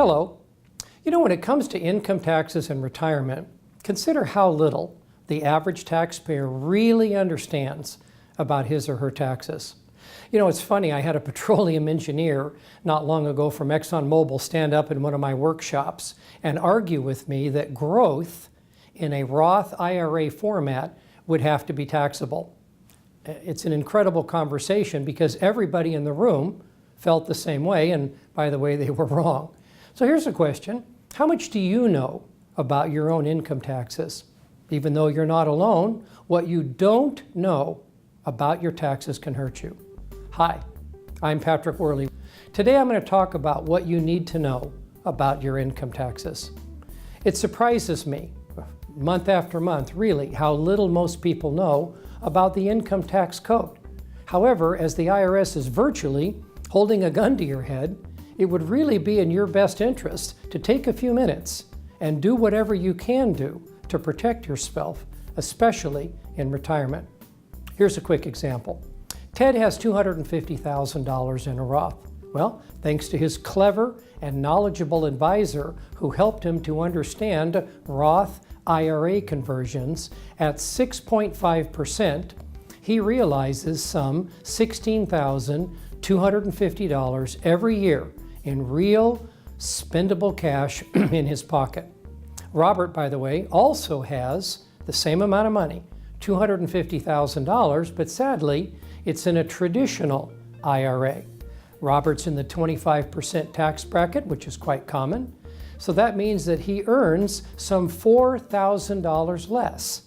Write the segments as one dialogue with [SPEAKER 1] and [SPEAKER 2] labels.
[SPEAKER 1] Hello. You know, when it comes to income taxes and retirement, consider how little the average taxpayer really understands about his or her taxes. You know, it's funny, I had a petroleum engineer not long ago from ExxonMobil stand up in one of my workshops and argue with me that growth in a Roth IRA format would have to be taxable. It's an incredible conversation because everybody in the room felt the same way, and by the way, they were wrong. So here's a question. How much do you know about your own income taxes? Even though you're not alone, what you don't know about your taxes can hurt you. Hi, I'm Patrick Worley. Today I'm going to talk about what you need to know about your income taxes. It surprises me, month after month, really, how little most people know about the income tax code. However, as the IRS is virtually holding a gun to your head, it would really be in your best interest to take a few minutes and do whatever you can do to protect yourself, especially in retirement. Here's a quick example. Ted has $250,000 in a Roth. Well, thanks to his clever and knowledgeable advisor who helped him to understand Roth IRA conversions at 6.5%, he realizes some $16,250 every year in real spendable cash in his pocket. Robert, by the way, also has the same amount of money, $250,000, but sadly, it's in a traditional IRA. Robert's in the 25% tax bracket, which is quite common. So that means that he earns some $4,000 less.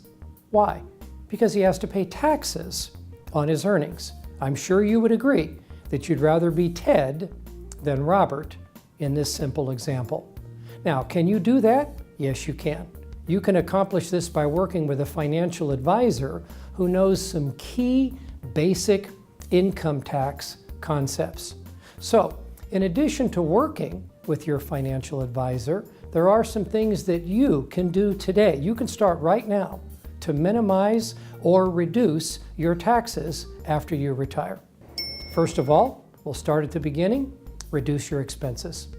[SPEAKER 1] Why? Because he has to pay taxes on his earnings. I'm sure you would agree that you'd rather be Ted than Robert in this simple example. Now, can you do that? Yes, you can. You can accomplish this by working with a financial advisor who knows some key basic income tax concepts. So, in addition to working with your financial advisor, there are some things that you can do today. You can start right now to minimize or reduce your taxes after you retire. First of all, we'll start at the beginning. Reduce your expenses.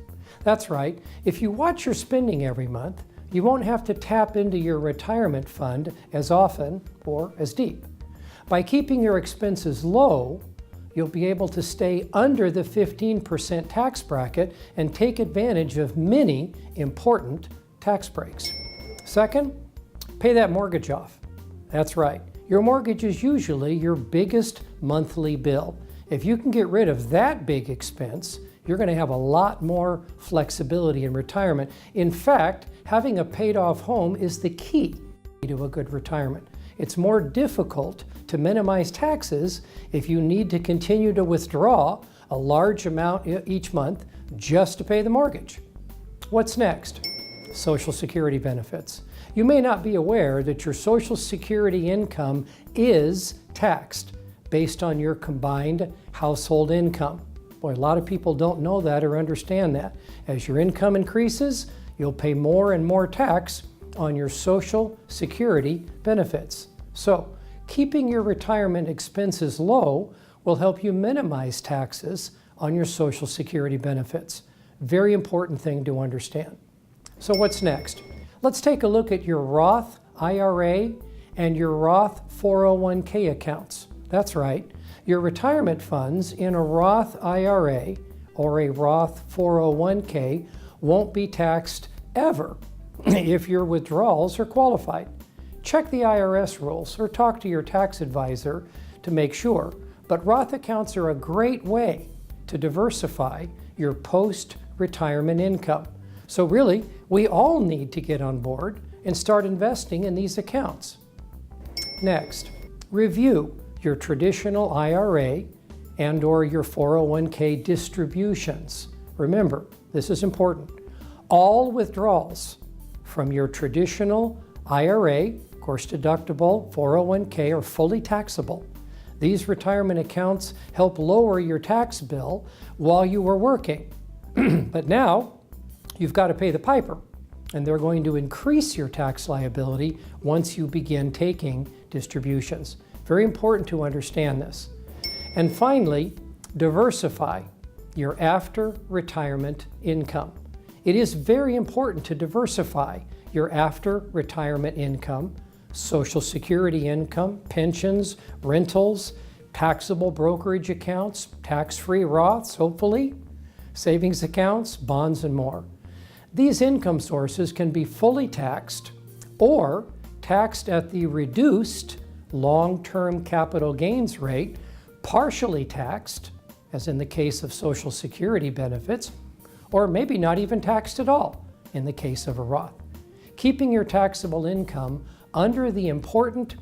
[SPEAKER 1] That's right. If you watch your spending every month, you won't have to tap into your retirement fund as often or as deep. By keeping your expenses low, you'll be able to stay under the 15% tax bracket and take advantage of many important tax breaks. Second, pay that mortgage off. That's right. Your mortgage is usually your biggest monthly bill. If you can get rid of that big expense, you're going to have a lot more flexibility in retirement. In fact, having a paid off home is the key to a good retirement. It's more difficult to minimize taxes if you need to continue to withdraw a large amount each month just to pay the mortgage. What's next? Social Security benefits. You may not be aware that your Social Security income is taxed based on your combined household income. Boy, a lot of people don't know that or understand that. As your income increases, you'll pay more and more tax on your Social Security benefits. So, keeping your retirement expenses low will help you minimize taxes on your Social Security benefits. Very important thing to understand. So what's next? Let's take a look at your Roth IRA and your Roth 401k accounts. That's right. Your retirement funds in a Roth IRA or a Roth 401k won't be taxed ever if your withdrawals are qualified. Check the IRS rules or talk to your tax advisor to make sure. But Roth accounts are a great way to diversify your post-retirement income. So really, we all need to get on board and start investing in these accounts. Next, review your traditional IRA and or your 401k distributions. Remember, this is important. All withdrawals from your traditional IRA, of course deductible, 401k are fully taxable. These retirement accounts help lower your tax bill while you were working. But now, you've got to pay the piper, and they're going to increase your tax liability once you begin taking distributions. Very important to understand this. And finally, diversify your after-retirement income. It is very important to diversify your after-retirement income, Social Security income, pensions, rentals, taxable brokerage accounts, tax-free Roths, hopefully, savings accounts, bonds, and more. These income sources can be fully taxed or taxed at the reduced long-term capital gains rate, partially taxed, as in the case of Social Security benefits, or maybe not even taxed at all in the case of a Roth. Keeping your taxable income under the important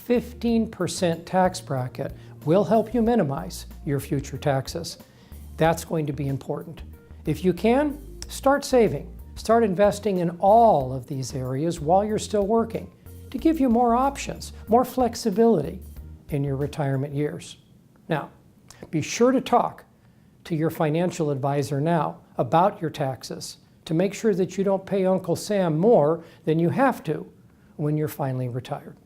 [SPEAKER 1] 15% tax bracket will help you minimize your future taxes. That's going to be important. If you can, start saving. Start investing in all of these areas while you're still working to give you more options, more flexibility in your retirement years. Now, be sure to talk to your financial advisor now about your taxes to make sure that you don't pay Uncle Sam more than you have to when you're finally retired.